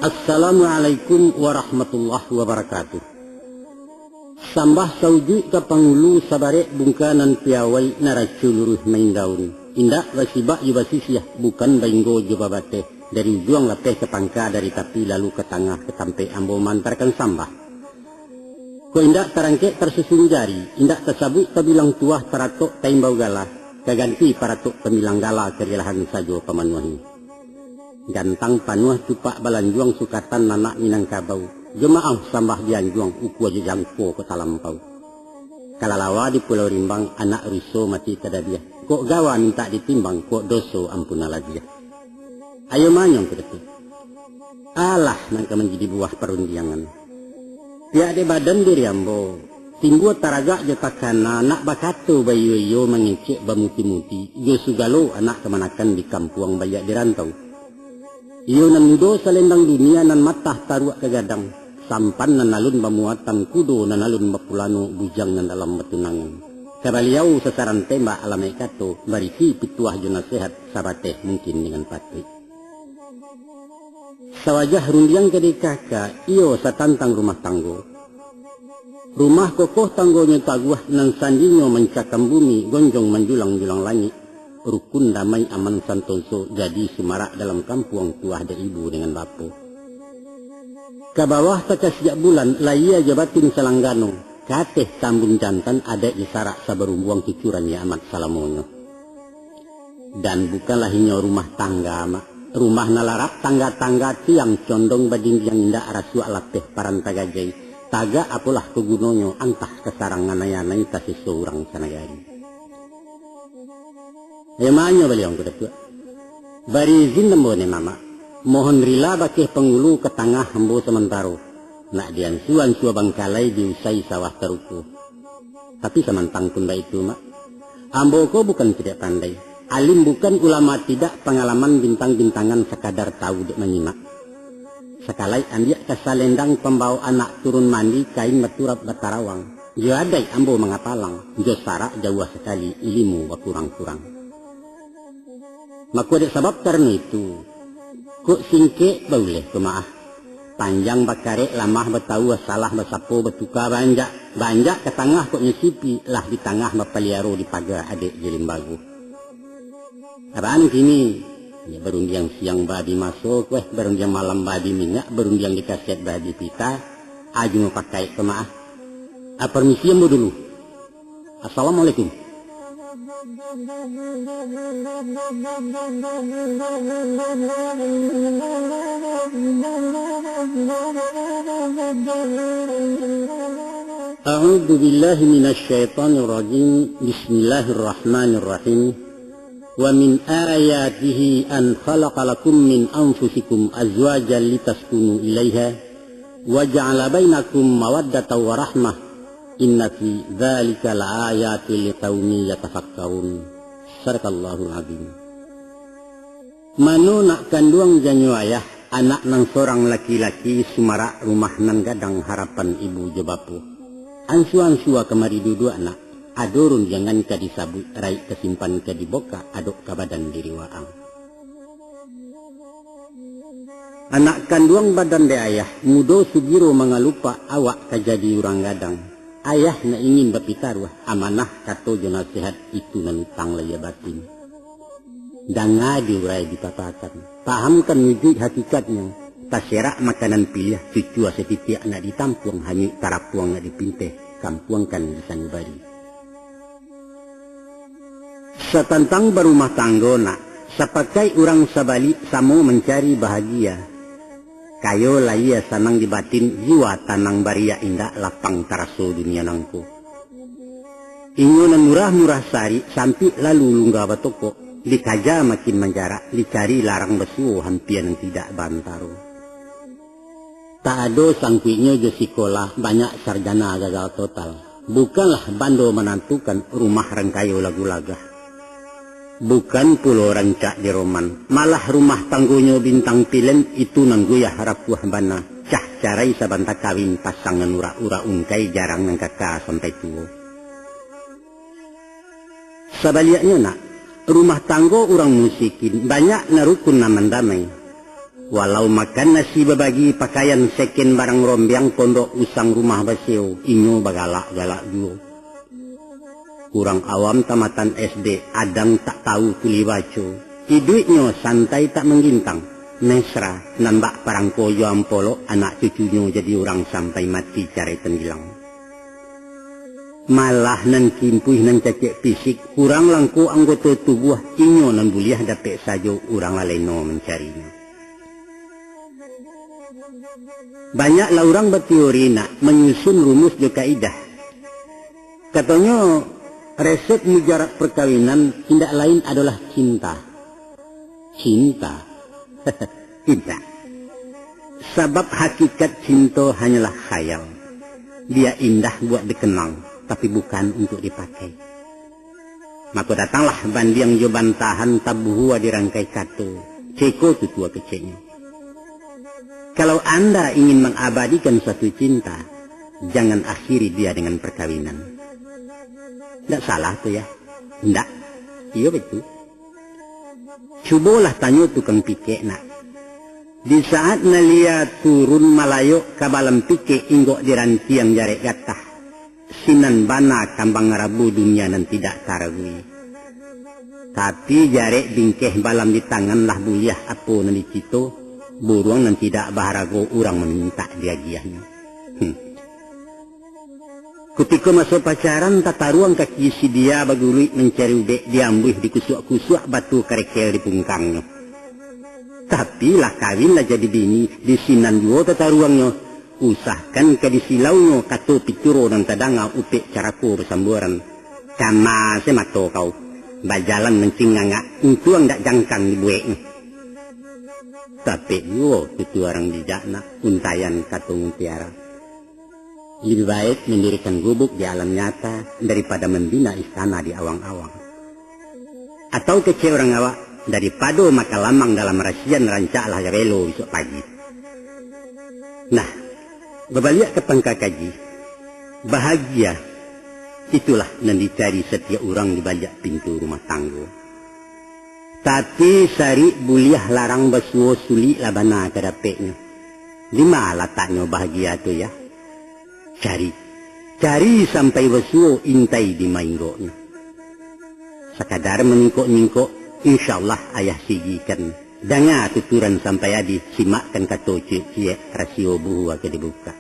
Assalamualaikum warahmatullahi wabarakatuh. Sambah sauji ka pangulu sabare bungkanan piawai naraculuruh main daun. Indak wasibak yubasisiah bukan bainggo jubabate. Dari juang lapeh ke pangka dari tapi lalu ke tengah ke sampai ambo mantarkan sambah. Ko indak tarangke tersusun jari, indak tersabut tabilang tuah taratok taimbau galah. Kaganti paratok pemilang gala kerilahan sajo pamanuahi. Gantang panuah cupak balanjuang sukatan nanak Minangkabau. Jemaah sambah dianjuang uku aja jangko ke talampau. Kalalawa di Pulau Rimbang anak riso mati tadabiah. Kok gawa minta ditimbang kok doso ampuna lagi. Ayo manyong ke depan. Alah nangka menjadi buah perundiangan. Tiada badan diri ambo. Timbu taraga jotakana anak bakato bayu yo mengecek bamuti-muti. Jo sugalo anak kemanakan di kampung banyak dirantau. Iyo nan mudo salendang dunia nan matah taruak kegadang. Sampan nan alun bamuatan kudo nan alun bapulano bujang nan dalam betunangan. Kabaliau sasaran tembak alamai kato. Barisi pituah jo nasihat sabateh mungkin dengan patrik. Sawajah rundiang kedi kakak iyo satantang rumah tanggo. Rumah kokoh tanggonya taguah nan sandinyo mencakam bumi gonjong menjulang-julang langit. Rukun damai aman santoso jadi semarak dalam kampung tuah ada ibu dengan bapu. Kabawah tak sejak bulan laia jabatin salanggano. Kateh sambung jantan ada isarak sabarumbuang cucurannya amat salamonyo. Dan bukanlah hinyo rumah tangga mak. Rumah nalarak tangga-tangga tiang condong bading yang indah rasua lapeh parantagajai. Taga apalah kegunonyo antah kesarangan ayanay kasih seorang sanagari. Emanyo baliong kuda. Bari izin nembone mama. Mohon rila bakih pengulu ke tengah hembo sementaro. Nak dian suan sua bangkalai diusai sawah teruku. Tapi samantang pun itu mak. Ambo ko bukan tidak pandai. Alim bukan ulama tidak pengalaman bintang-bintangan sekadar tahu dek menyimak. Sekalai ambil kesalendang pembawa anak turun mandi kain meturap batarawang. Jo adai ambo mengapalang. Jo sarak jauh sekali ilmu berkurang-kurang. Maka ada sebab karena itu. Kok singke boleh kemaah. Panjang bakare lamah betahu salah besapo betuka banjak. Banjak ke tengah kok nyesipi lah di tengah mapaliaro di pagar adik jelim bagu. Apaan kini? Ya berundiang siang babi masuk, berundiang malam babi minyak, berundiang di kaset babi pita, aju mau pakai kemaah. Permisi ambo dulu. Assalamualaikum. A'udzu billahi minasy syaithanir rajim. Bismillahirrahmanirrahim. Wa min ayatihi an khalaqa lakum min anfusikum azwajan litaskunu ilaiha wa ja'ala bainakum mawaddatan wa rahmah inna fi dzalika laayatin liqaumin yatafakkarun. Sadaqallahul azim. Manu nak kandung janyu ayah anak nang seorang laki-laki sumarak rumah nan gadang harapan ibu jebapu. Ansu-ansua kemari duduk anak. Adorun jangan ka disabut rai kesimpan ka diboka adok ka badan diri waang. Anak kandung badan de ayah mudo sugiro mengalupa awak kajadi urang gadang. Ayah na ingin bapitaruah amanah kato jo nasihat itu nentang laya batin. Dan ngadi urai dipapakan. Pahamkan wujud hakikatnya. Taserak makanan pilih cucua setitik nak ditampung hanya tarapuang nak dipinteh. Kampuangkan di sanubari. Setentang berumah tangga nak, sepakai orang sabali samo mencari bahagia. Kayo laia sanang di batin jiwa tanang baria indah lapang taraso dunia nangku. Ingunan murah-murah sari sampai lalu lunggah batoko. Dikaja makin menjarak, dicari larang besuo hampian yang tidak bantaro. Tak ada sangkuinya jo sekolah banyak sarjana gagal total. Bukanlah bando menantukan rumah rengkayo lagu-lagah. Bukan pulau rancak di roman, malah rumah tanggunya bintang film itu nangguyah rapuh bana. Cah carai sabanta kawin pasangan ura-ura ungkai jarang nang kakak sampai tua. Sebaliknya nak, rumah tanggo orang musikin banyak narukun naman damai. Walau makan nasi berbagi pakaian seken barang rombiang pondok usang rumah basio, inyo bagalak-galak juga. Kurang awam tamatan SD, adang tak tahu tuli baca. Hidupnya santai tak menggintang, mesra, nambak parang koyo ampolo, anak cucunya jadi orang sampai mati cari tenggilang. Malah nan kimpuih nan cacek fisik, kurang langku anggota tubuh, inyo nan buliah dapat saja orang laleno mencarinya. Banyaklah orang berteori nak menyusun rumus de kaidah. Katanya resep mujarab perkawinan tidak lain adalah cinta. Cinta. Cinta. Sebab hakikat cinta hanyalah khayal. Dia indah buat dikenang, tapi bukan untuk dipakai. Maka datanglah bandiang jo bantahan tabuhua dirangkai kata. Ceko tu tua kecilnya. Kalau Anda ingin mengabadikan suatu cinta, jangan akhiri dia dengan perkawinan. Tidak salah tu ya. Tidak. Iya betul. Cubalah tanya tukang pikir nak. Di saat nalia turun malayo kabalam pikir inggok diranti yang jarek gatah. Sinan bana kambang rabu dunia nan tidak karagui. Tapi jarek bingkeh balam di tangan lah buliah apa nan dicito. Buruang nan tidak baharago orang meminta dia giahnya. Ketika masuk pacaran tata ruang kaki si dia bagului mencari ubek diambuh di kusuk-kusuk batu karekel di pungkangnya. Tapi lah kawin lah jadi bini di sinan juga tata ruangnya. Usahkan ke di silaunya kato picuro dan tadanga upek caraku bersamburan. Kama semato kau. Bajalan mencinganga untuang dak jangkang di bueknya. Tapi yo itu orang bijakna untayan katung tiara. Lebih baik mendirikan gubuk di alam nyata daripada membina istana di awang-awang. Atau kece orang awak daripada maka lamang dalam rasian rancaklah gabelo besok pagi. Nah, berbalik ke pangkakaji, bahagia itulah yang dicari setiap orang di balik pintu rumah tangga. Tapi sari buliah larang basuo suli labana kadapeknya. Di mana letaknya bahagia tu ya? Cari sampai basuo intai di mainggoknya. Sekadar meningkok-ningkok, insyaallah ayah sigikan. Dengar tuturan sampai adi simakkan kato cik-cik rasio buhu ke dibuka.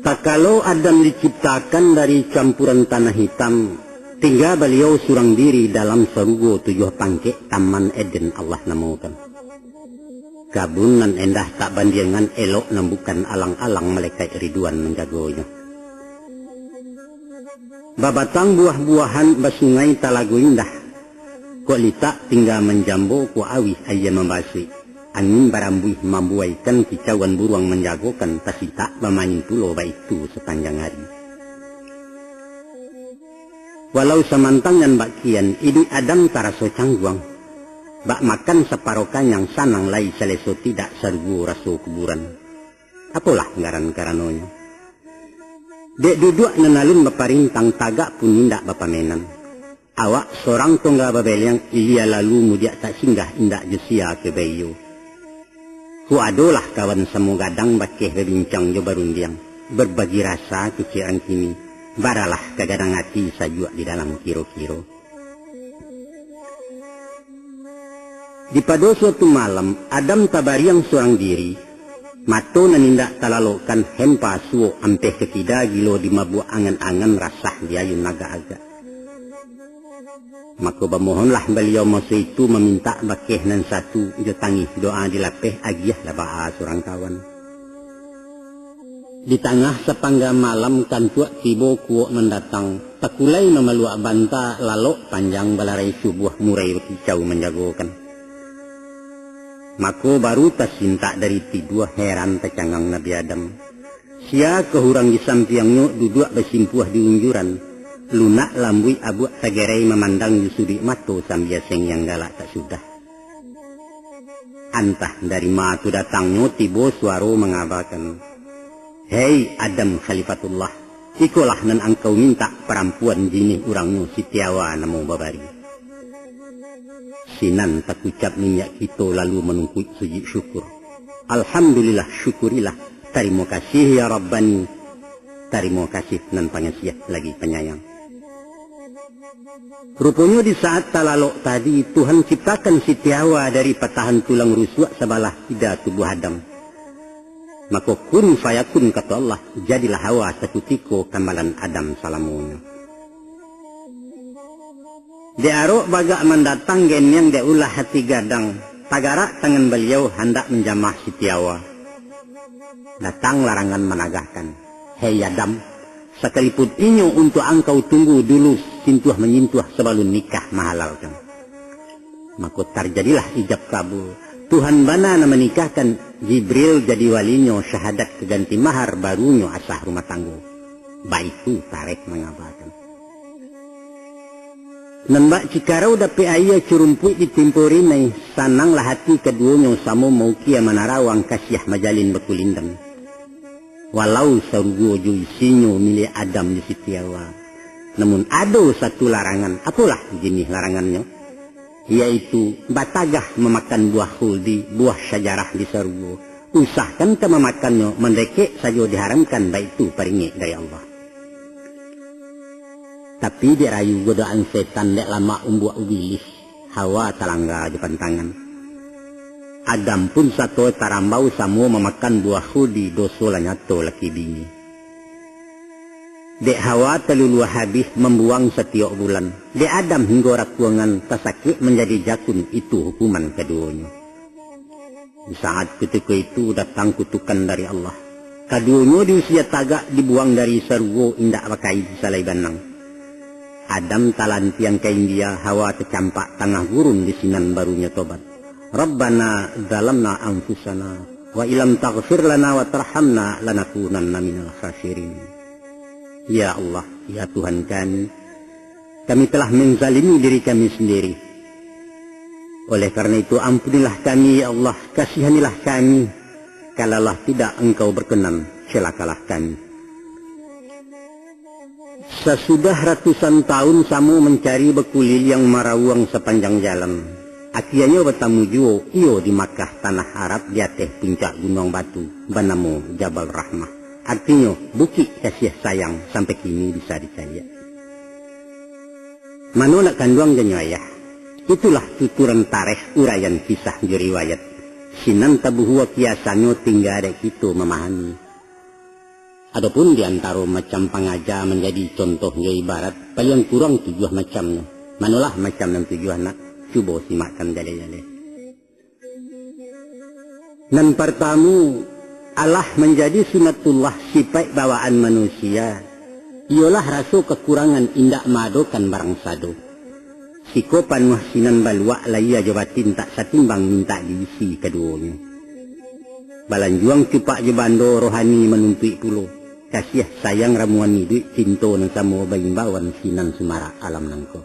Tak kalau Adam diciptakan dari campuran tanah hitam, tinggal beliau surang diri dalam sarugo 7 pangkek Taman Eden Allah namakan. Kabun nan endah tak bandingan elok nambukan alang-alang malaikat ridwan menjagonya. Babatang buah-buahan basungai talagu indah. Kok litak tinggal menjambo ku awih ayam membasi. Angin barambuih membuaikan kicauan buruang menjagokan tasita bermain pulau baik itu sepanjang hari. Walau semantang dan bakian, idu Adam taraso cangguang. Bak makan separoh kanyang sanang lai seleso tidak sergu raso kuburan. Apalah ngaran-karanonya. Dek duduk nenalun baparintang tagak pun indak bapamenan. Awak seorang tongga babel yang ilia lalu mudiak tak singgah indak jesia ke bayu. Ku adolah kawan semu gadang bakeh berbincang jo barundiang. Berbagi rasa keciran kini. Baralah kagadang hati sajuak di dalam kiro-kiro. Di pada suatu malam, Adam tabariang seorang diri. Mato nanindak talalokan hempa suo ampeh ketida gilo di mabuk angan-angan rasah diayun naga-aga. Maka bermohonlah beliau masa itu meminta bakeh nan satu jotangi doa dilapeh agiah labaa seorang kawan. Di tengah sepangga malam kantuak tibo kuok mendatang. Takulai memeluak banta lalok panjang balarai subuh murai kicau menjagokan. Maka baru tersintak dari tidur heran tercangang Nabi Adam. Sia kehurang di sampingnya duduk bersimpuah di unjuran. lunak lambui abu tagerai memandang Yusudi mato sambil seng yang galak tak sudah. Antah dari matu datangnya tibo suara mengabarkan, "Hei Adam Khalifatullah, ikulah nan engkau minta perempuan jini urangnya Sitiawa namo babari." Sinan tak ucap minyak kita lalu menunggu sujud syukur. Alhamdulillah, syukurilah. Terima kasih ya Rabbani. Terima kasih nan pangasiah lagi penyayang. Rupanya di saat talalok tadi Tuhan ciptakan Sitiawa dari patahan tulang rusuk sebelah kida tubuh Adam. Maka kun fayakun kata Allah, jadilah Hawa sekutiko kamalan Adam salamunya. Diarok bagak mendatang gen yang diulah hati gadang. Tagarak tangan beliau hendak menjamah Sitiawa. Datang larangan menagahkan, "Hei Adam, sekalipun inyo untuk engkau tunggu dulu sintuh menyentuh sebelum nikah mahalalkan." Maka terjadilah ijab kabul. Tuhan bana menikahkan Jibril jadi walinyo syahadat keganti mahar barunya asah rumah tangga. Baitu tarik mengabarkan. Nembak cikarau dapat ayah curumpui ditimpuri nai sananglah hati keduanya sama mau kia menarawang kasiah majalin bekulindang. Walau sargo juisinyo milik Adam di Sitiawa. Namun ada satu larangan, apalah jenis larangannya? Yaitu batagah memakan buah khuldi, buah syajarah di sargo. Usahakan ke memakannya, mendekek saja diharamkan, baik itu peringat dari Allah. Tapi dirayu godaan setan dek lama umbuak ubilis. Hawa talangga di pantangan. Adam pun satu tarambau samua memakan buah khudi doso lanyato laki bini. Dek Hawa telulu habis membuang setiap bulan. Dek Adam hingga rakuangan tasakit menjadi jakun, itu hukuman keduanya. Di saat ketika itu datang kutukan dari Allah. Keduanya di usia tagak dibuang dari surga indak pakai salai banang. Adam talan tiang kain dia, Hawa tercampak tengah gurun di sinan barunya tobat. Rabbana zalamna anfusana wa ilam taghfir lana wa tarhamna lanakunanna minal khasirin. Ya Allah, ya Tuhan kami telah menzalimi diri kami sendiri. Oleh karena itu ampunilah kami ya Allah, kasihanilah kami. Kalalah tidak engkau berkenan, celakalah kami. Sesudah ratusan tahun Samu mencari bekulil yang marawang sepanjang jalan. Akhirnya bertemu juo iyo di Makkah tanah Arab di atas puncak gunung batu bernama Jabal Rahmah. Artinya bukit kasih sayang sampai kini bisa dicari. Mano nak kanduang janyaya. Itulah tuturan tarikh urayan kisah di riwayat. Sinan tabuhua kiasannya tinggal ada kita memahami. Adapun di antara macam pengajar menjadi contohnya ibarat paling kurang 7 macamnya. Manalah macam yang 7 nak? Cuba simakkan jale-jale. Nan pertama, Allah menjadi sunatullah sifat bawaan manusia. Ialah rasa kekurangan indak madokan barang sado. Sikopan wahsinan balwa laya jabatin tak satimbang minta diisi keduanya. Balanjuang cupak jebando rohani menuntui pulau. Kasih sayang ramuan hidup cinta nang sama baimbawan sinan sumara alam nangko.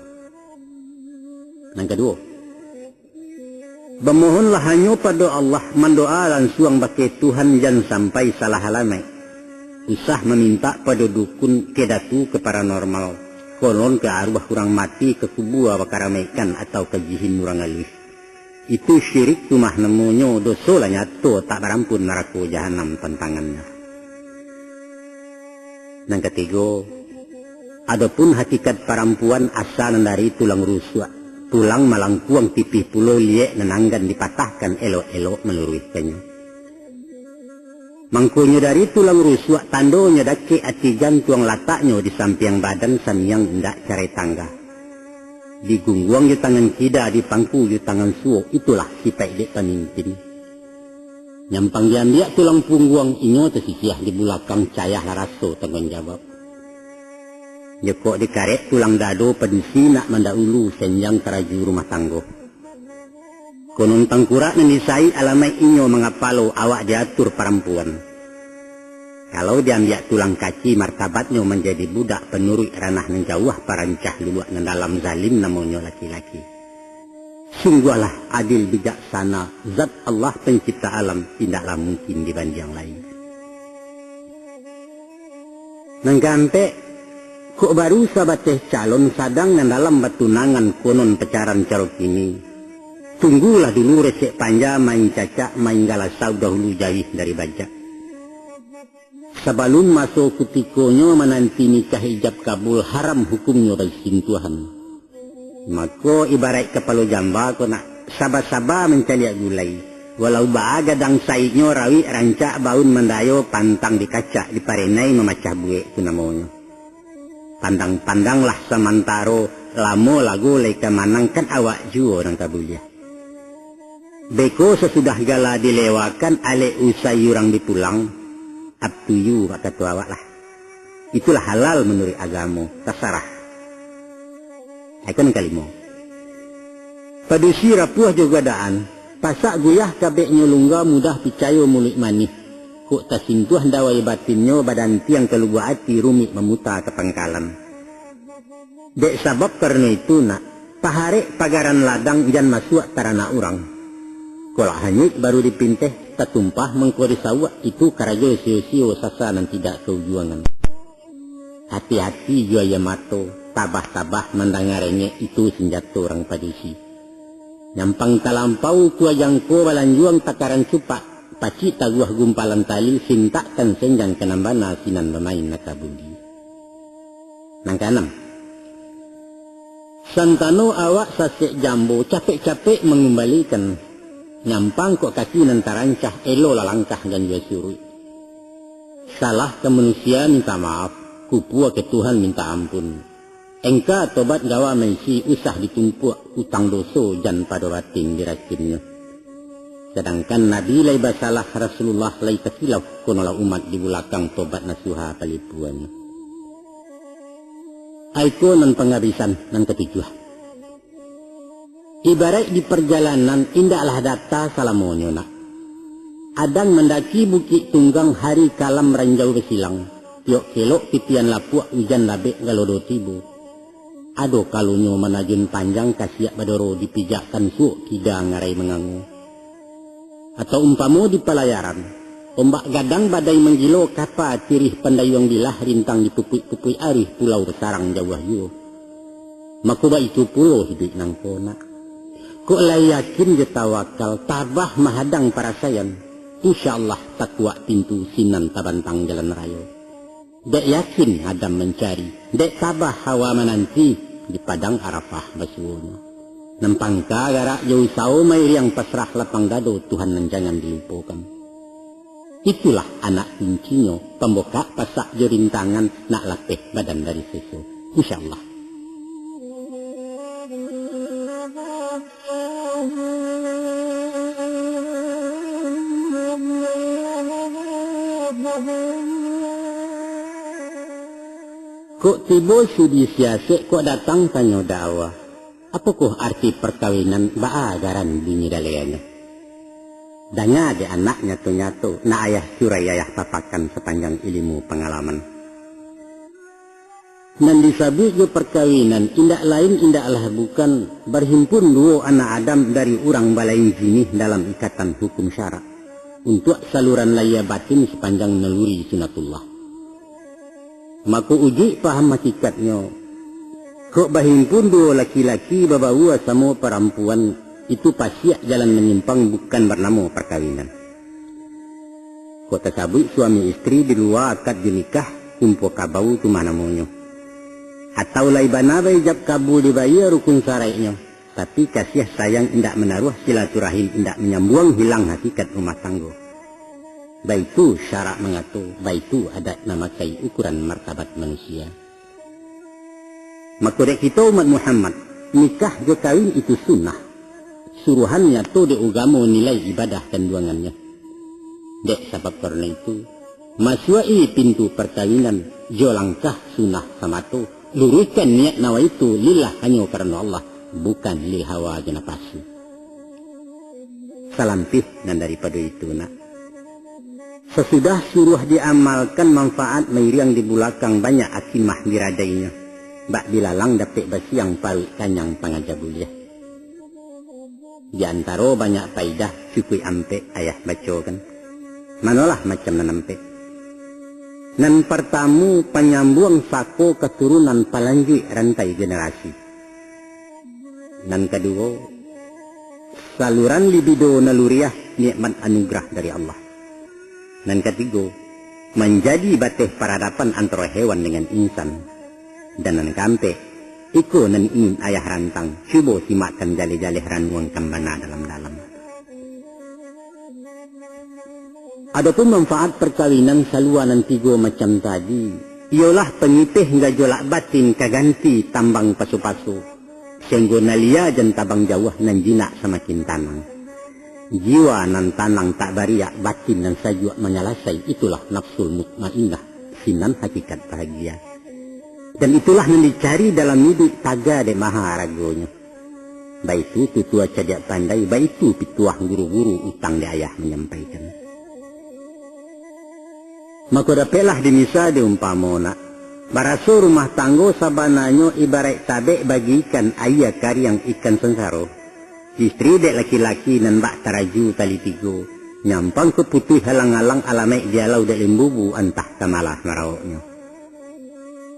Yang kedua, bermohonlah hanya pada Allah, mendoa langsung bagi Tuhan jangan sampai salah halamai. Usah meminta pada dukun kedatu ke paranormal, konon ke arwah orang mati ke kubur bakaramaikan atau ke jihin orang alif. Itu syirik tumah namanya dosa lah nyato tak berampun neraka jahanam tantangannya. Yang ketiga, adapun hakikat perempuan asal dari tulang rusuk, tulang malangkuang tipih pulau liek nenanggan dipatahkan elok-elok meluruhkannya. Mangkunya dari tulang rusuk tandonya dake ati jantung lataknya di samping badan samiang indak cari tangga. Digungguang di tangan kida, di pangku di tangan suo, itulah sifat dek pemimpin. Nyampang diambil tulang punggung inyo tersisiah di belakang cayah laraso tanggung jawab. Joko dikaret tulang dado pedisi nak mendahulu senjang keraju rumah tanggo. Konon tangkurak menisai alamai inyo mengapalo awak diatur perempuan. Kalau diambil tulang kaki martabatnya menjadi budak penurut ranah menjauh parancah luluak dalam zalim namanya laki-laki. Sungguhlah adil bijaksana zat Allah pencipta alam tidaklah mungkin dibanding yang lain. Nanggampe kok baru sabateh calon sadang dalam batunangan konon pecaran carok ini. Tunggulah dulu resek panja main cacak main galasau dahulu jauh dari bajak. Sebelum masuk kutikonya menanti nikah ijab kabul haram hukumnya bagi sentuhan. Maka ibarat kepala jamba ko nak sabah-sabah mencari gulai. Walau baaga dang saiknya rawi rancak baun mendayo pantang dikacak di parenai memacah buek itu namanya. Pandang-pandanglah samantaro lamo lagu leka manangkan awak juo nang kabulia. Beko sesudah gala dilewakan ale usai yurang dipulang, up to you kata tu awak lah. Itulah halal menurut agama, terserah. Aikon kalimo. Padusi rapuh juga daan, pasak guyah kabeknya lungga mudah picayo mulik manis. Kok tasintuh dawai batinnya badan tiang keluar hati rumit memuta ke pangkalan. Dek sabab karena itu nak, pahare pagaran ladang jan masuk tarana urang. Kalau hanyut baru dipinteh, tertumpah mengkori sawak itu karajo sio-sio sasa dan tidak keujuangan. Hati-hati jua Yamato, tabah-tabah mendengarnya itu senjata orang padusi. Nyampang talampau kua jangko balanjuang takaran cupak, paci taguah gumpalan tali sintakkan senjang kenambana sinan bermain nakabundi. Nangkanam. Santano awak sasek jambo capek-capek mengembalikan. Nyampang kok kaki nantarancah elo lalangkah dan dia surui. Salah ke manusia minta maaf, kupua ke Tuhan minta ampun. Engka tobat gawa mensi usah ditumpuk utang doso jan pada batin diracinnya. Sedangkan Nabi lai basalah Rasulullah lai tersilap konolah umat di belakang tobat nasuha palipuannya. Aiko nan penghabisan nan ketujuh. Ibarat di perjalanan indahlah data salamonyo nak. Adang mendaki bukit tunggang hari kalam ranjau besilang. Tiok kelok titian lapuak hujan labek galodo tibu. Ado kalunyo manajun panjang kasiak badoro dipijakkan suuk kida ngarai mengangu. Atau umpamo di pelayaran. Ombak gadang badai menggilo kapa tirih pandayung dilah rintang dipupui-pupui arih pulau besarang jauh yu. Makuba itu pulau hidup nang kona. Kok lai yakin je tawakal tabah mahadang para sayan. InsyaAllah takwa pintu sinan tabantang jalan raya. Dek yakin Adam mencari. Dek tabah hawa menanti di padang Arafah basuhnya. Nempangka garak jauh sao mai yang pasrah lapang gado Tuhan nan jangan dilupakan. Itulah anak kuncinya pembuka pasak jorintangan nak lapeh badan dari sesu. InsyaAllah. Kok tiba sudi siasik kok datang tanya dakwah. Apakah arti perkawinan baagaran bini daleanya? Danya ada anak nyatu-nyatu na ayah curai ayah papakan sepanjang ilmu pengalaman. Nan disabut ke perkawinan indak lain indaklah bukan berhimpun dua anak Adam dari orang balain jinih dalam ikatan hukum syarak untuk saluran laya batin sepanjang naluri sunatullah. Maka uji paham hakikatnya. Kok berhimpun dua laki-laki babawa sama perempuan itu pasti jalan menyimpang bukan bernama perkawinan. Kok tersabut suami istri di luar akad dinikah kumpul kabau tu mana monyo. Atau laibana ijab kabul dibayar rukun syarainya. Tapi kasih sayang indak menaruh silaturahim indak menyambung hilang hakikat rumah tangga. Baitu syarak mengatur, baitu adat namakai ukuran martabat manusia. Maka kita umat Muhammad, nikah je kawin itu sunnah. Suruhannya tu de agama nilai ibadah kandungannya. Dek sebab karena itu, masuai pintu perkawinan, jo langkah sunnah sama tu. Luruskan niat nawa itu lillah hanya karena Allah, bukan lil hawa jenapasi. Salam pih dan daripada itu nak. Sesudah suruh diamalkan manfaat meiriang di belakang banyak akimah diradainya. Bak bilalang dapik basiang parut kanyang pangajabuliah. Di antara banyak faidah cukui ampe ayah baca kan. Manalah macam nanampe. Nan pertamu penyambung sako keturunan palanjui rantai generasi. Nan kedua, saluran libido naluriah nikmat anugerah dari Allah. Nan ketiga, menjadi batih peradaban antara hewan dengan insan. Dan nan keempat, iko nan ingin ayah rantang, cuba simakkan jali-jali ranuang kambana dalam-dalam. Adapun manfaat perkawinan saluanan tiga macam tadi, ialah pengitih gajolak batin kaganti tambang pasu-pasu, sehingga nalia jan tabang jauh nan jinak semakin tanang. Jiwa nan tanang tak bariak, batin nan sajua menyalasai, itulah nafsul mutmainnah, sinan hakikat bahagia. Dan itulah yang dicari dalam hidup taga de maha ragonya. Baik itu tutua cadiak pandai, baik itu pituah guru-guru utang de ayah menyampaikan. Maka dapelah dimisa de umpamona. Baraso rumah tanggo sabananyo ibarat tabek bagi ikan ayah karyang ikan sensaro. Istri dek laki-laki nan bak taraju tali tigo. Nyampang keputih halang-halang alamek dialau dek lembubu antah kamalah marauknya.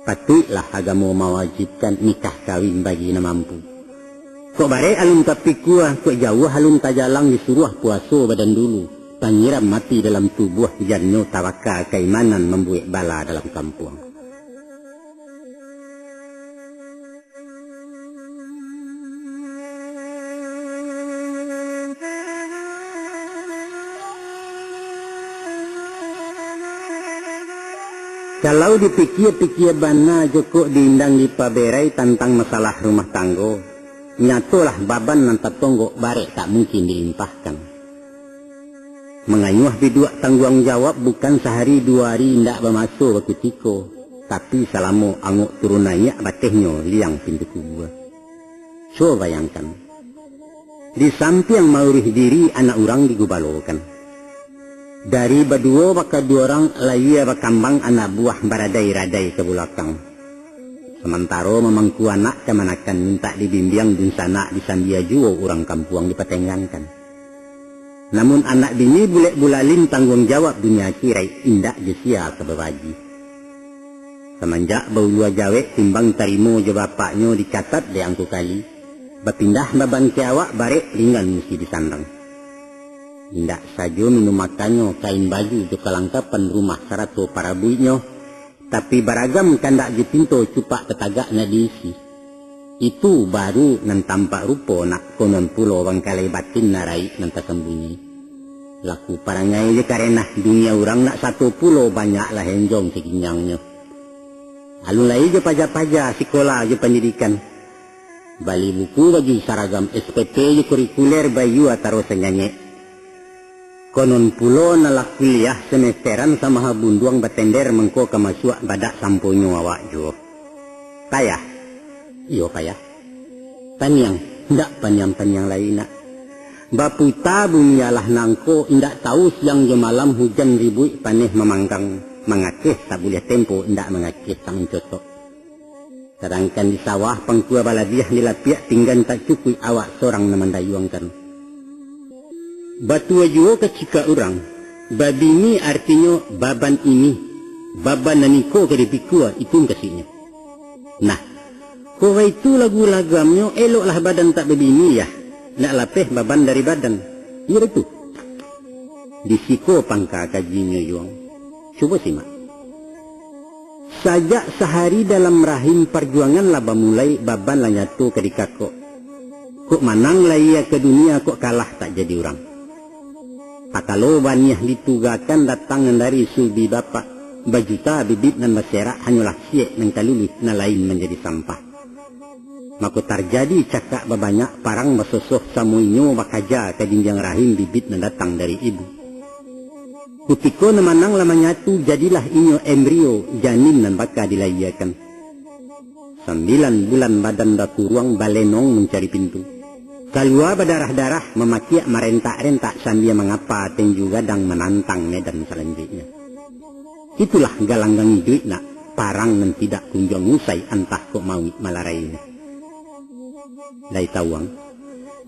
Patutlah agama mewajibkan nikah kawin bagi na mampu. Kok bare alun tapi kuah, kok jauh alun tajalang disuruh puasa badan dulu. Panyiram mati dalam tubuh janyo tawakal keimanan membuat bala dalam kampung. Kalau dipikir-pikir bana joko diindang di paberai tentang masalah rumah tanggo, nyatolah baban nan tatonggo barek tak mungkin dilimpahkan. Menganyuh bidua tanggung jawab bukan sehari dua hari ndak bermasuk wakitiko, tapi selama anguk turunannya batehnya liang pintu kubur. So bayangkan, di samping maurih diri anak orang digubalokan. Dari berdua baka dua orang laya bakambang anak buah baradai-radai ke belakang. Sementara memangku anak kemanakan minta dibimbing dun sana disandia juo orang kampung dipatengangkan. Namun anak bini bulek bulalin tanggung jawab dunia kirai indak jesia kebebaji. Semenjak bau dua jawek timbang tarimo je bapaknya dicatat di angku kali. Berpindah baban ke awak barek tinggal mesti disandang. Tidak saja minum makannya, kain baju, juga kelengkapan rumah sarato para buinya, tapi beragam kandak di pintu cupak tetagaknya diisi. Itu baru nan tampak rupa nak konon pulau bangkalai batin narai nan tersembunyi. Laku parangai je karena dunia orang nak satu pulau banyaklah henjong seginyangnya. Alun lai je pajak-pajak sekolah je pendidikan. Bali buku bagi saragam SPT je kurikuler bayu atau senyanyek. Konon pulo nalak kuliah semesteran sama habunduang batender mengko kemasuk badak sampunyo awak jo. Payah? Iyo payah. Panyang, ndak panyang-panyang lain nak. Baputa bunyalah nangko indak tahu siang je malam hujan ribut paneh memanggang. Mengakeh tak boleh tempo indak mengakeh sang cocok. Sedangkan di sawah pangkua baladiah dilapiak tinggal tak cukup awak seorang namandayuangkan. Batu ajuo kecika orang. Babi ini artinya baban ini. Baban naniko ke dipikua itu kasihnya. Nah, kowe itu lagu lagamnya eloklah badan tak babi ini ya. Nak lapeh baban dari badan. Ya itu. Disiko pangka kajinya yuang. Coba simak. Sajak sehari dalam rahim perjuangan laba mulai baban lah nyatu ke dikako. Kok manang lah ia ke dunia kok kalah tak jadi orang. Pakalo banyak ditugakan datang dari sulbi bapak. Bajuta bibit dan masyarakat hanyalah siek dan kalulih na lain menjadi sampah. Maka terjadi cakap banyak parang masosoh samuinyo bakaja ke jinjang rahim bibit dan datang dari ibu. Kutiko namanang lama nyatu jadilah inyo embrio janin dan baka dilayakan. 9 bulan badan datu ruang balenong mencari pintu. Kalua berdarah-darah memakiak merentak-rentak sambil mengapa dan juga dang menantang medan selanjutnya. Itulah galanggang duit nak parang nan tidak kunjung usai entah kok mau malarainya. Lai tawang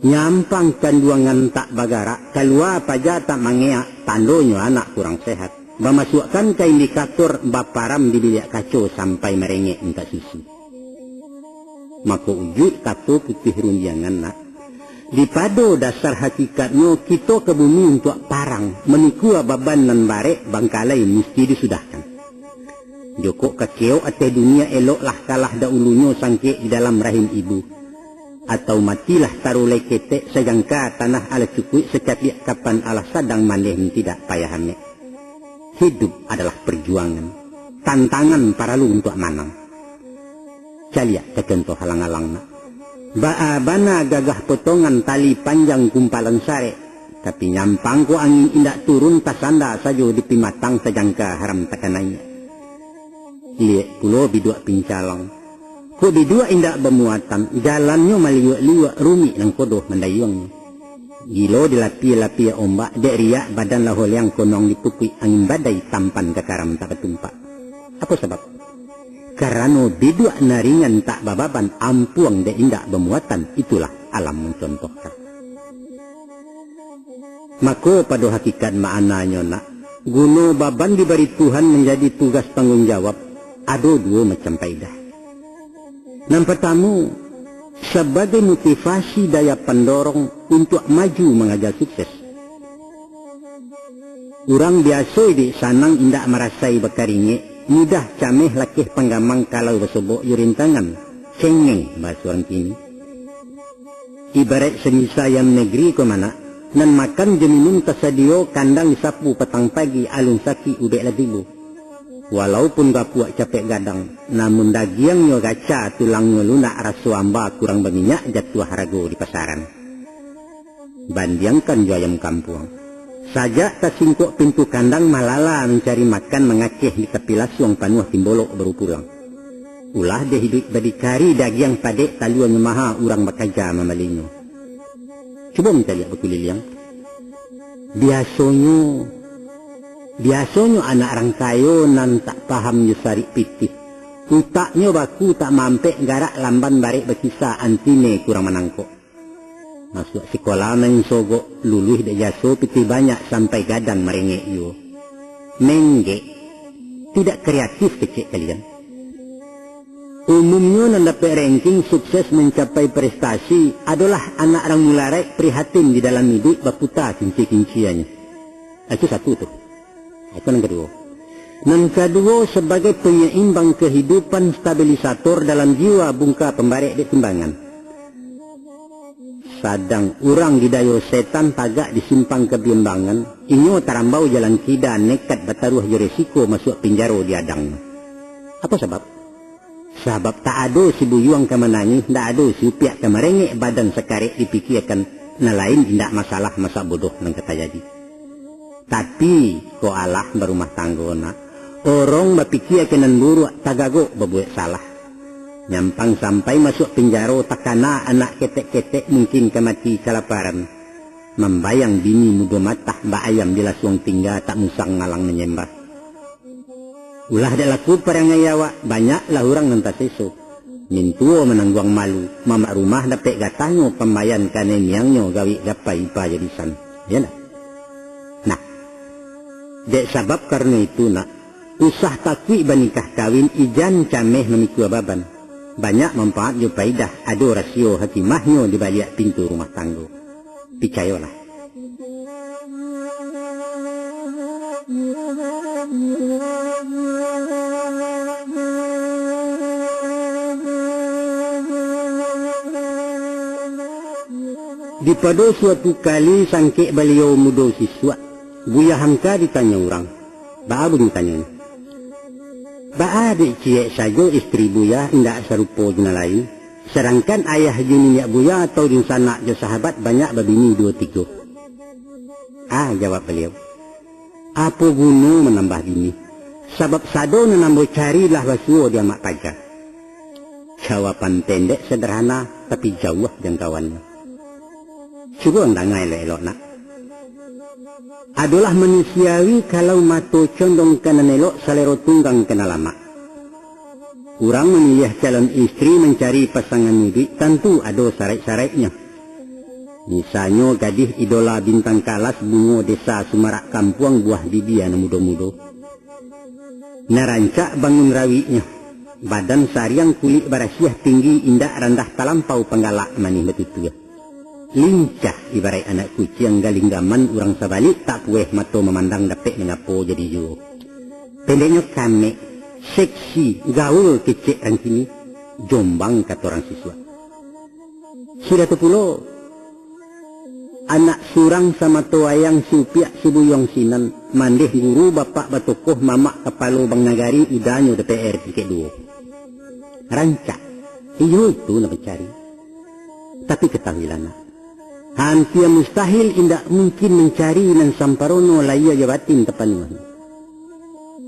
nyampang kanduangan tak bagara kalua paja tak mangea tandonyo anak kurang sehat. Memasukkan ke indikator baparam di bilik kacau sampai merengek minta susu. Maka ujud kato putih runjangan nak. Di pado dasar hakikatnya kita ke bumi untuk parang menikua baban nan barek bangkalai mesti disudahkan. Joko kekeo ate dunia eloklah kalah dahulunya sangke di dalam rahim ibu. Atau matilah taruh lekete sejangka tanah ala cukui setiap kapan Allah sadang maneh tidak payah hamek. Hidup adalah perjuangan, tantangan para lu untuk manang. Caliak kekentoh halang-halang nak. Bana gagah potongan tali panjang kumpalan sare, tapi nyampang ko angin indak turun tasanda sajo di pimatang sejangka haram takananya. Lihat pulau bidua pincalang, ko bidua indak bermuatan, jalannya maliwak-liwak rumi nang kodoh mendayungnya. Gilo dilapi-lapi ombak, dek riak badan lahol yang konong dipukui angin badai tampan ke karam tak ketumpak. Apa sebab? Karena bidua naringan tak bababan ampuang dek indak bermuatan, itulah alam mencontohkan. Maka pada hakikat maknanya nak, guna baban diberi Tuhan menjadi tugas tanggung jawab, ada dua macam faedah. Yang pertama, sebagai motivasi daya pendorong untuk maju mengajar sukses. Orang biasa di sanang indak merasai bekaringe, mudah cameh lakih penggamang kalau bersobok yurintangan, cengeng bahasa orang kini. Ibarat semisal yang negeri ke mana, nan makan jeminum tersedia kandang sapu petang pagi alun saki ubek ladibu. Walaupun gapuak capek gadang, namun dagingnya gaca tulangnya lunak rasu amba kurang berminyak jatuh harago di pasaran. Bandiangkan jo ayam kampung. Sajak tersingkuk pintu kandang malala mencari makan mengakeh di tepi lasuang panuh timbolok baru pulang. Ulah dia hidup berdikari daging padek taluannya maha urang bakaja mamalinyo. Cuba mencari berkuliliang. Biasanya anak orang kayo nan tak paham yusari pitih. Utaknya baku tak mampek garak lamban barik berkisah antine kurang menangkok. Masuk sekolah nang sogok luluh de jaso pitih banyak sampai gadang merengek yo. Mengge tidak kreatif kecik kalian. Umumnya nan dapat ranking sukses mencapai prestasi adalah anak orang mularek prihatin di dalam hidup baputa kinci-kinciannya. Itu satu tuh. Itu yang kedua. Yang kedua sebagai penyeimbang kehidupan stabilisator dalam jiwa bungka pembarek di timbangan. Sadang orang didayo setan tagak disimpang kebiimbangan, inyo tarambau jalan kida nekat bataruh resiko masuk penjaro di adang. Apa sebab? Sebab tak ada si buyuang kemenangi, tak ada si upiak kemerengek badan sekarek dipikirkan, na lain tidak masalah masa bodoh nang kata jadi. Tapi ko Allah berumah tanggona, orang berpikir kenan buruk tagago berbuat salah. Nyampang sampai masuk penjaro takana anak ketek-ketek mungkin kemati kelaparan. Membayang bini muda matah mbak ayam di lasuang tinggal tak musang ngalang menyembah. Ulah dak laku perangayawa banyaklah orang nanti sesu. Mintuo menangguang malu, mamak rumah dapat gatanyo pembayan kane miangnya gawi gapai ipa jadisan. Ya nak? Nah, dek sebab karena itu nak, usah takwi banikah kawin ijan cameh memikul baban. Banyak manfaat jo paidah, ada rasio hakimahnya di balik pintu rumah tangga. Percayalah. Di pada suatu kali sangke beliau muda siswa, Buya Hamka ditanya orang. Ba'a ditanya. Ba'a adik ciek saja istri Buya tidak serupa jena lain. Sedangkan ayah juniak Buya atau di sana je sahabat banyak berbini 2-3. Jawab beliau. Apa guna menambah bini? Sebab sado menambah carilah basuo dia mak pajak. Jawaban pendek sederhana tapi jauh jangkauannya. Cuba ndangai elok nak. Adalah manusiawi kalau mato condong kanan elok salero tunggang kena lama. Kurang memilih calon istri mencari pasangan muda tentu ada syarat-syaratnya. Misalnya gadis idola bintang kalas bungo desa Sumarak Kampuang buah bibian muda-muda. Narancak bangun rawinya. Badan sariang kulit barasiah tinggi indah rendah talampau penggalak manih betutua. Lincah ibarat anak kucing galing gaman orang sabalik tak pueh mato memandang dapet mengapo jadi juo. Pendeknya kame, seksi, gaul kecek orang sini, jombang kata orang siswa. Sudah tu pulo, anak surang sama tuayang supiak subuyong sinan, mandeh guru bapak batokoh mamak kepala bang nagari udanyo DPR tiket duo. Rancak, iyo itu nak mencari. Tapi ketahuilah nak. Hampir mustahil indak mungkin mencari nan samparono laya jabatin tepanuan.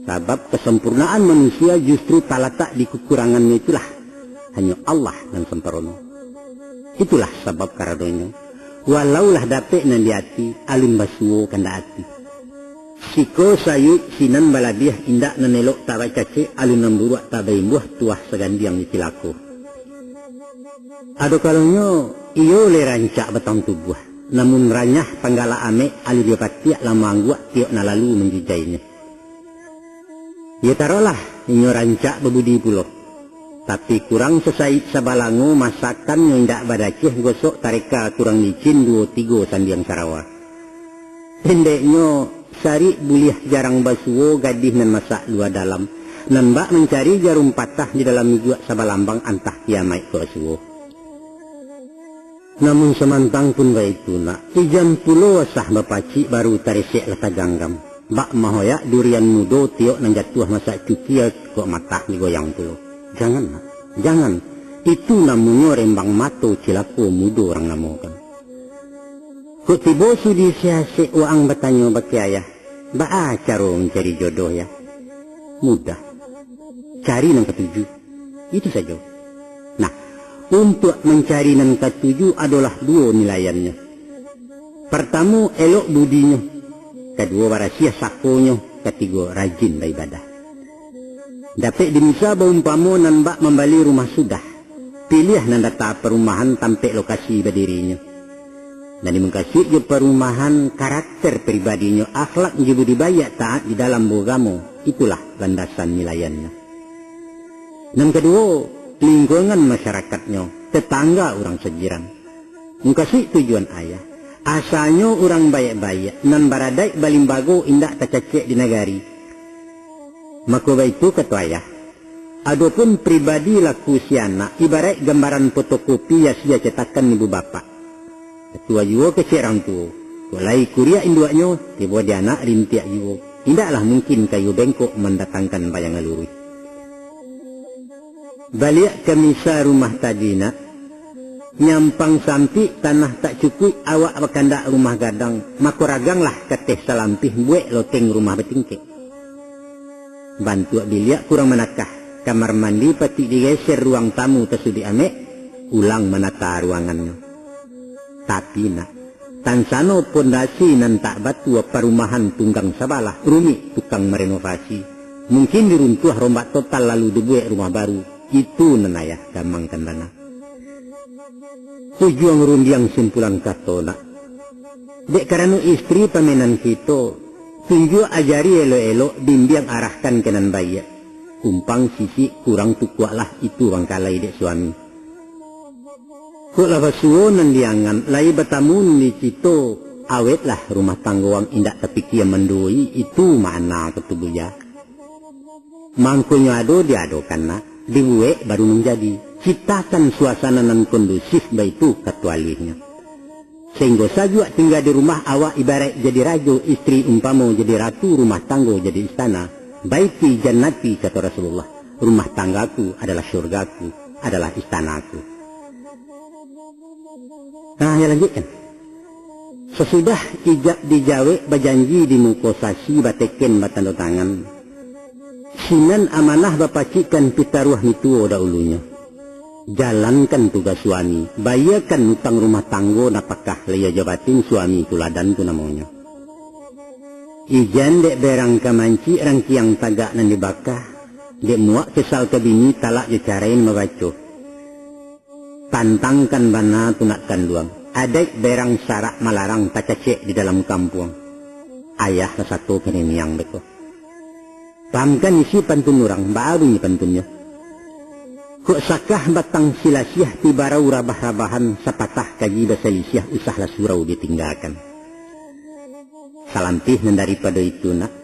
Sebab kesempurnaan manusia justru tak di kekurangannya itulah. Hanya Allah dan samparono. Itulah sebab karadonya. Walaulah dapet nan diati alun basuo kanda ati. Siko sayut sinan baladiah indak nan elok tak bacace alun namburuak tak baimbuah tuah segandiang ditilako. Ado kalonyo iyo le rancak betong tubuh, namun ranyah panggala ame alu dia patiak lama angguak tiok na lalu menjijainya. Ya tarolah inyo rancak bebudi pulo, tapi kurang sesait sabalango masakan yang ndak badaceh gosok tarika kurang licin 2-3 sandiang Sarawak. Pendeknya sari buliah jarang basuo gadih nan masak luar dalam, nan bak mencari jarum patah di dalam miguak sabalambang antah kiamai ke basuo. Namun semantang pun baitu nak, ijam pulo sah bapaci baru tarisek lata ganggam. Bak mahoyak durian mudo tiok nang jatuh masak cuki kok matah digoyang pulo. Jangan nak, jangan. Itu namanya rembang mato cilako mudo orang namokan. Kok tiba sudi siasek uang bertanya baki ayah. Ba caro mencari jodoh ya. Mudah. Cari nang ketujuh. Itu saja. Nah, untuk mencari nan ketujuh adalah 2 nilaiannya. Pertama, elok budinya. Kedua, warasiah sakonya. Ketiga, rajin beribadah. Dapat dimisa baumpamo nan bak membali rumah sudah. Pilih nan data perumahan tampek lokasi berdirinya. Dan dimengkasih je perumahan karakter pribadinya, akhlak je budidaya taat di dalam beragama. Itulah landasan nilaiannya. Dan kedua, lingkungan masyarakatnya, tetangga orang sejiran. Mengkasih tujuan ayah. Asalnya orang baik-baik, nan baradai balimbago indak tercecek di negari. Maka itu kata ayah. Adapun pribadi laku si anak, ibarat gambaran fotokopi yang sia cetakan ibu bapak. Ketua juga kecerang tu. Kulai kuria induaknya, tiba dia anak rintiak juga. Tidaklah mungkin kayu bengkok mendatangkan bayangan lurus. Balik ke misa rumah tadi nak, nyampang sampi tanah tak cukup awak berkandak rumah gadang, maka raganglah keteh salampih buek loteng rumah betingkek. Bantu biliak kurang menakah, kamar mandi pati digeser ruang tamu tersudi amek, ulang menata ruangannya. Tapi nak, tansano pondasi nan tak batu perumahan tunggang sabalah, rumit tukang merenovasi. Mungkin diruntuh rombak total lalu dibuat rumah baru. Itu nenayah gamang kandana. Tujuan rundiang simpulan kato nak. Dek karena istri pamenan kita, tunjuk ajari elo-elo bimbing arahkan kenan bayi. Kumpang sisi kurang tukuaklah itu bangkalai dek suami. Kok lava suonan diangan, lai batamun di situ, awetlah rumah tangguang indak terpikir mendui, itu mana ketubuhnya. Mangkunya ado diadokan nak, dibuek baru menjadi. Ciptakan suasana nan kondusif baitu ketualihnya. Sehingga saja tinggal di rumah awak ibarat jadi raja, istri umpama jadi ratu, rumah tangga jadi istana. Baiti jannati kata Rasulullah. Rumah tanggaku adalah syurgaku, adalah istanaku. Nah, ya lanjutkan. Sesudah ijab dijawe berjanji di mukosasi bateken batanda tangan. Sinan amanah bapacikan pitaruah mituo dahulunya. Jalankan tugas suami, bayarkan utang rumah tanggo napakah leya jabatin suami tuladan tu namanya. Ijan dek berang kamanci rangkiang tagak nan dibakah, dek muak kesal ke bini talak jecarain mabaco. Pantangkan bana tunakkan duang, adek berang sarak malarang tacacek di dalam kampung. Ayah satu kenemiang beko. Pahamkan isi pantun orang, baru ni pantunnya. Kok sakah batang silasiah tibarau rabah-rabahan sapatah kaji basalisiah usahlah surau ditinggalkan. Salantih nan daripada itu nak,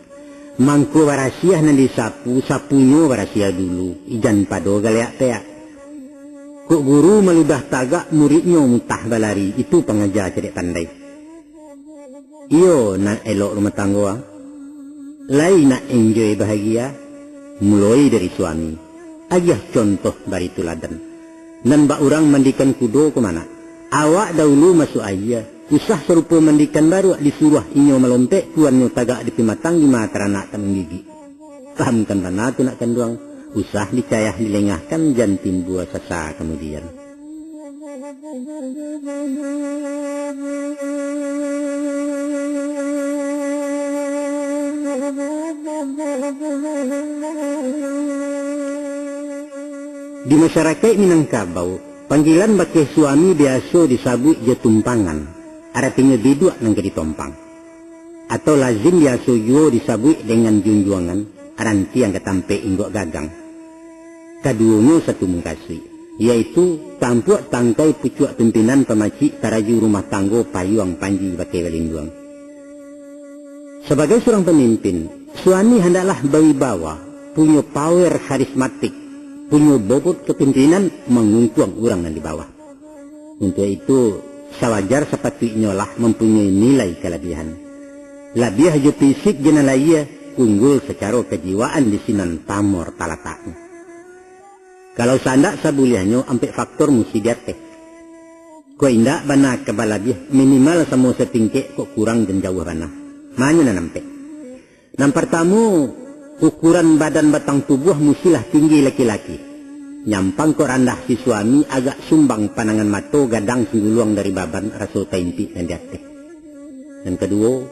mangku warasiah nan disapu, sapunyo warasiah dulu, ijan pado galeak teak. Kok guru meludah tagak muridnya mutah balari, itu pengajar cedek pandai. Iyo nak elok rumah tangga, lai nak enjoy bahagia, mulai dari suami. Ayah contoh bari tuladan. Nan bak orang mandikan kudo ke mana? Awak dahulu masuk ayah. Usah serupa mandikan baru disuruh inyo melontek tuannya tagak di pimatang di mata anak tanung gigi. Pahamkan mana tu nak kanduang. Usah dicayah dilengahkan jantin buah sasa kemudian. Di masyarakat Minangkabau, panggilan bagi suami biasa disabut je tumpangan, artinya biduk nang ditompang. Atau lazim biasa juga disabut dengan junjuangan, aranti yang ketampe inggok gagang. Kaduanya satu mengkasih, yaitu tampuk tangkai pucuk pimpinan pemacik taraju rumah tanggo payuang panji bagi walinduang. Sebagai seorang pemimpin, suami hendaklah berwibawa, punya power karismatik, punya bobot kepimpinan mengungkuang orang yang di bawah. Untuk itu, sewajar sepatutnya lah mempunyai nilai kelebihan. Lebih je fisik jenalaya, unggul secara kejiwaan di sinan pamor talataknya. Kalau sandak sabuliahnya, ampe faktor mesti diatek. Kau indak bana kebalabih, minimal semua setingkek kok kurang dan jauh bana. Mana nampe? Yang pertama, ukuran badan batang tubuh mestilah tinggi laki-laki. Nyampang kok randah si suami agak sumbang panangan mato gadang singguluang dari baban raso taimpi dan diatek. Dan kedua,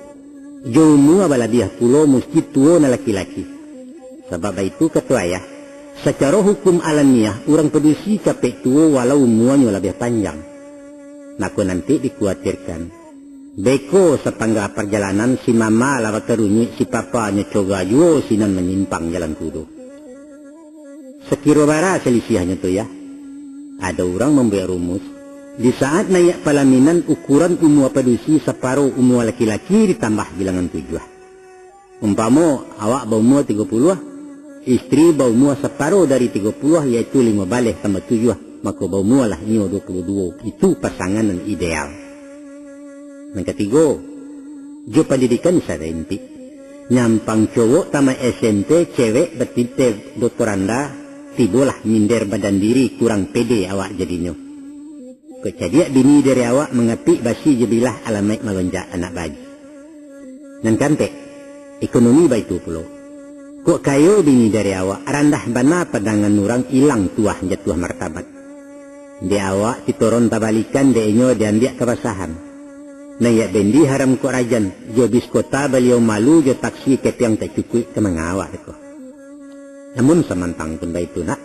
jomu abaladiah pulo mesti tua na laki-laki. Sebab itu ketua ya, secara hukum alamiah orang pedusi capek tua walau umuannya lebih panjang. Naku nanti dikhawatirkan. Beko sepangga perjalanan si mama lawa kerunyi si papa nyecoga juo sinan menyimpang jalan kudu. Sekiro bara selisihnya tu ya. Ada orang membuat rumus. Di saat naik pelaminan ukuran umur pedusi separuh umur laki-laki ditambah bilangan 7. Umpama awak berumur 30, istri berumur separuh dari 30 yaitu 5 balik tambah 7, maka berumur lah ini 22. Itu pasangan yang ideal. Yang ketiga, jo pendidikan sarenti. Nyampang cowok tamat SMP, cewek bertitik doktoranda, tibolah minder badan diri kurang pede awak jadinya. Kejadian bini dari awak mengapi basi jebilah alamat melonjak anak bayi. Dan kantek, ekonomi baitu pulau. Kok kayo bini dari awak, randah bana padangan orang hilang tuah jatuh martabat. Di awak titoron tabalikan deinyo dan dia kebasahan. Naya bendi haram ko rajan, jo bis kota beliau malu jo taksi kepiang tak cukup ke mengawak ko. Namun samantang pun itu nak,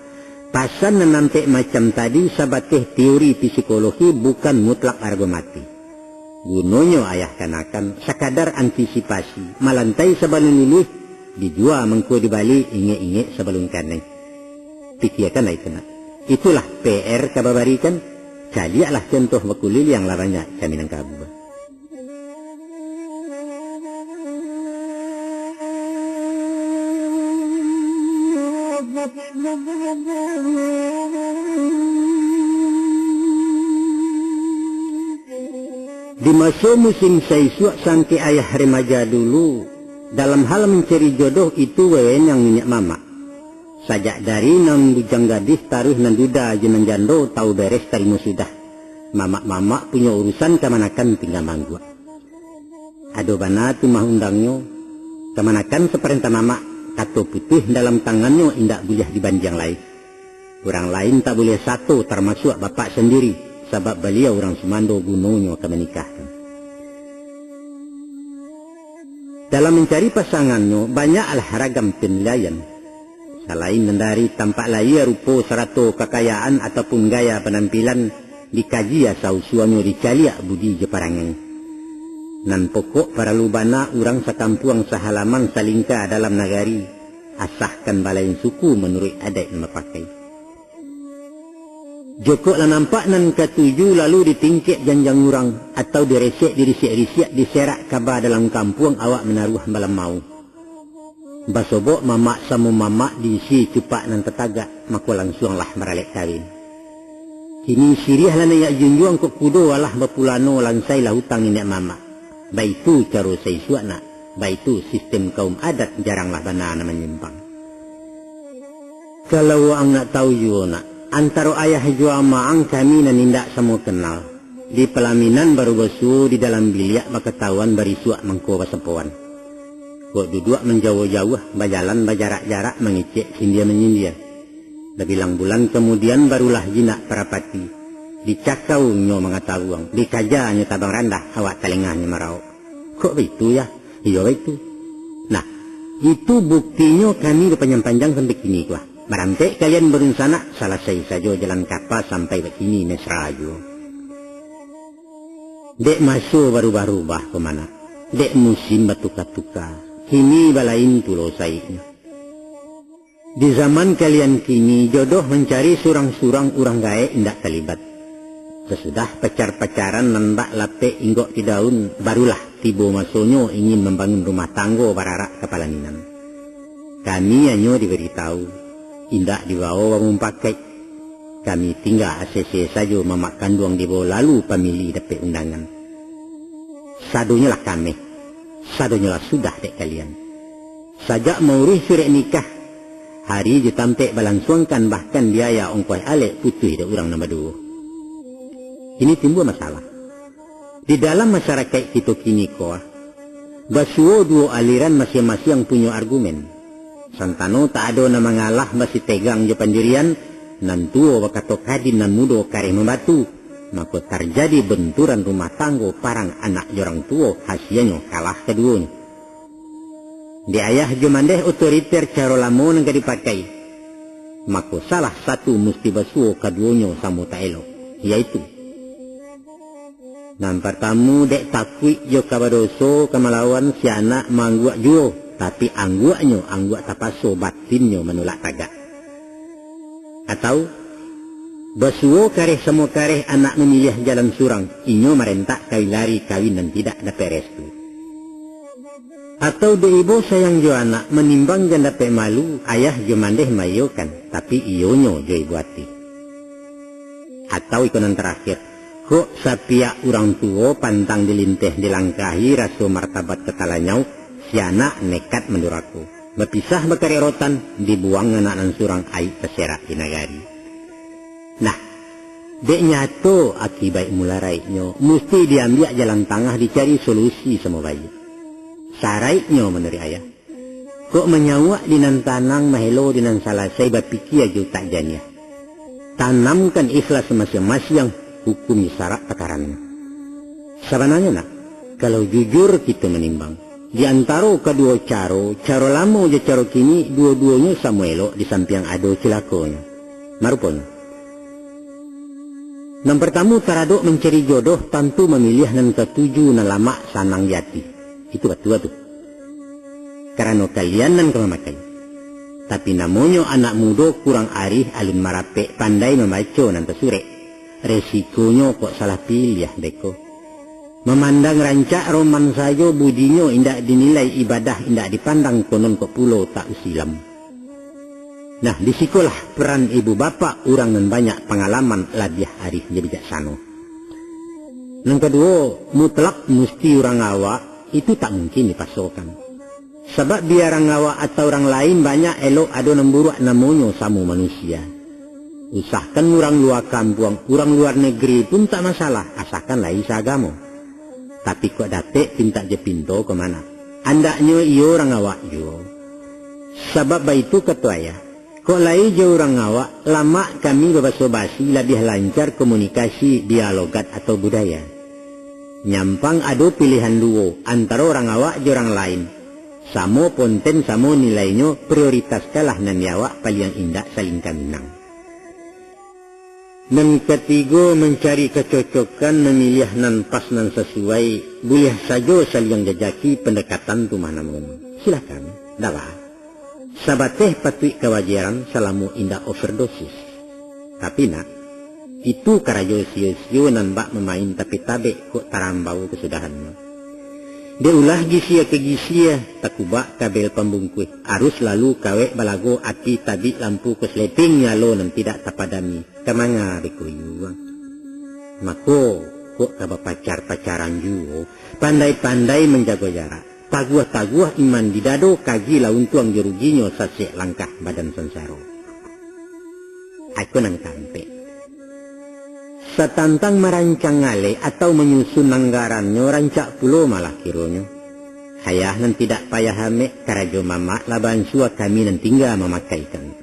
pasan nanti macam tadi sabateh teori psikologi bukan mutlak argumati. Gunanya ayah kanakan sekadar antisipasi, malantai sebelum lulus, dijual mengko di Bali inge-inge sebelum kaneng. Pikirkanlah itu nak. Itulah PR kababarikan, jadilah contoh bakulil yang larangnya kami nangkabu. Di masa musim saisuak sampai ayah remaja dulu, dalam hal mencari jodoh itu wewen yang minyak mama. Sajak dari nang bujang gadis taruh nan duda jenang jando tahu beres tarimo sudah. Mama-mama punya urusan kemanakan tinggal manggu. Ado bana tu mah undangnya, kemanakan seperintah mama, kato putih dalam tangannya indak boleh dibanjang lain. Orang lain tak boleh satu termasuk bapak sendiri, sebab beliau orang Sumando gunungnya akan menikahkan. Dalam mencari pasangannya, banyaklah ragam penilaian. Selain dari tampak layar, rupa, serata kekayaan ataupun gaya penampilan, dikaji asal suami dicaliak budi jeparangan. Nan pokok para lubana orang sekampuang sehalaman salingka dalam nagari, asahkan balain suku menurut adat yang pakai. Jokok lah nampak nan ketujuh lalu ditingkik janjang orang atau diresek diserak kabar dalam kampung awak menaruh malam mau. Basobok mamak sama mamak diisi cupak nan tetagak, maka langsunglah meralek kawin. Kini siriah lah nayak junjuang kok kudo walah bapulano lansai lah hutang inak mamak. Baitu caro say suakna, baitu sistem kaum adat jaranglah banana menyimpang. Kalau ang nak tahu juga nak, antara ayah jua maang kami nan indak semua kenal. Di pelaminan baru besu di dalam biliak baketahuan bari suak mangko basepuan. Kok duduk menjauh-jauh, berjalan berjarak-jarak mengecek sindia-menyindia. Berbilang bulan kemudian barulah jinak perapati. Dicakau nyo mengatahuang, dikaja nyo tabang randah, awak telengahnya merau. Kok begitu ya? Iya begitu. Nah, itu buktinya kami berpanjang-panjang sampai kini kuah. Merantai kalian berencana selesai saja jalan kapal sampai begini mesra aja. Dek masuk baru-baru bah kemana? Dek musim batuka-tuka. Kini balain tulo saiknya. Di zaman kalian kini jodoh mencari surang-surang urang gae indak terlibat. Sesudah pacar-pacaran nembak lape inggok di daun, barulah tiba masonyo ingin membangun rumah tanggo bararak kepala ninan. Kami hanya diberitahu, indak dibawa mempakai. Kami tinggal ACC saja mamak kandung di bawah lalu pemilih dapat undangan. Sadonya lah kami, sadonya lah sudah dek kalian. Sajak maurih surat nikah, hari ditampek balangsungkan bahkan biaya ongkos alek putih dah orang nama dua. Ini timbul masalah. Di dalam masyarakat kita kini koah, basuo dua aliran masing-masing punya argumen. Santano tak ada nama ngalah masih tegang je pendirian, nan tua bakato kadin nan mudo kare membatu, maka terjadi benturan rumah tanggo parang anak jorang tua hasilnya kalah keduanya. Di ayah jumandeh otoriter cara lamo nggak dipakai, maka salah satu mesti basuo keduanya sama tak elok, yaitu nan pertama dek takwi jo kabadoso kemalawan si anak mangguak juo, tapi angguak tapaso batinnya menolak tagak. Atau basuo kareh semua kareh anak memilih jalan surang, inyo merentak kawin lari kawin dan tidak dapat restu. Atau de ibu sayang jo anak menimbang dan dapat malu, ayah jo mandeh mayokan, tapi iyonyo jo ibu hati. Atau ikonan terakhir, kok sapia orang tua pantang dilinteh dilangkahi rasu martabat ketalanyau, si anak nekat menduraku. Berpisah bakari rotan, dibuang anak nan surang air terserak di nagari. Nah, dek nyato akibat mularaiknya, mesti diambil jalan tengah dicari solusi semua bayi. Saraiknya menurut ayah, kok menyawak dinan tanang mahelo dinan salasai berpikir aja tak jania. Tanamkan ikhlas masing-masing hukum syarat takarannya. Sebenarnya nak, kalau jujur kita menimbang, di antara kedua cara lama je cara kini, dua-duanya sama elok di samping ada celakanya. Marupanya. Yang pertama taraduk mencari jodoh tentu memilih nan ketujuh nan lama sanang jati. Itu betul tu. Karena kalian nan kemamakai. Tapi namanya anak muda kurang arif alun marapek pandai membaca nan tersurek. Resikonya kok salah pilih deko. Memandang rancak roman saja budinya indak dinilai ibadah indak dipandang konon kok pulau tak usilam. Nah disikolah peran ibu bapa orang yang banyak pengalaman ladiah arif dia bijaksana. Yang kedua, mutlak mesti orang awak itu tak mungkin dipasokan. Sebab biar orang awak atau orang lain banyak elok ada nemburuk namanya sama manusia. Usahakan orang luar kampung, orang luar negeri pun tak masalah, asalkan lain seagama. Tapi kok datek pinta je pinto ke mana? Andaknya iyo orang awak yo. Sebab itu ketua ya. Kok Kok lai je orang awak, lama kami berbahasa-basi lebih lancar komunikasi dialogat atau budaya. Nyampang ada pilihan duo antara orang awak je orang lain. Samo ponten samo nilainya prioritas kalah nan awak paling indah saling kaminang. Dan ketiga mencari kecocokan memilih nan pas nan sesuai boleh saja saling jajaki pendekatan tu mana mau. Silakan, dalah. Sabateh patui kewajaran salamu indah overdosis. Tapi nak, itu karajo sio-sio nan bak memain tapi tabe kok tarambau kesudahannya. Dia ulah gisia ke gisia, takubak kabel pembungkus. Arus lalu kawe balago ati tabi lampu kesleting nyalo nan tidak tapadami. Kamanga bekuyu. Mako kok kaba pacar-pacaran juga. Pandai-pandai menjaga jarak. Taguah-taguah iman didado kaji laun tuang jeruginya sasek langkah badan sensaro. Aku nang sampai. Setantang merancang ngale atau menyusun anggarannya rancak pulo malah kironya. Hayah nan tidak payah hamek karajo mama laban sua kami nan tinggal memakaikan.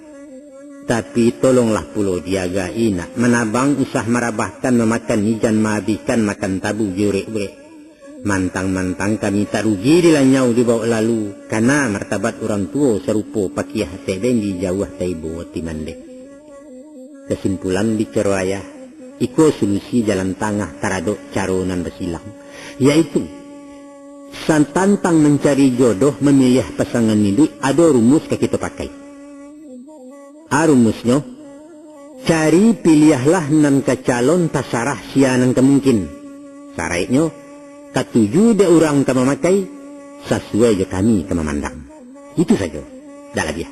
Tapi tolonglah pulo diagai nak menabang usah merabahkan memakan nijan mahabiskan makan tabu jurek-jurek. Mantang-mantang kami tak rugi dilanyau dibawa lalu karena martabat orang tua serupa pakiah teben di jauh taibo timande. Kesimpulan bicara ayah, iko solusi jalan tengah taradok caronan bersilang, yaitu santantang mencari jodoh memilih pasangan hidup ada rumus ke kita pakai. Rumusnya, cari pilihlah nan ke calon tasarah sianan kemungkin. Syaratnya, katuju de orang kama makai sesuai je kami kama mandang. Itu saja. Dah lagi.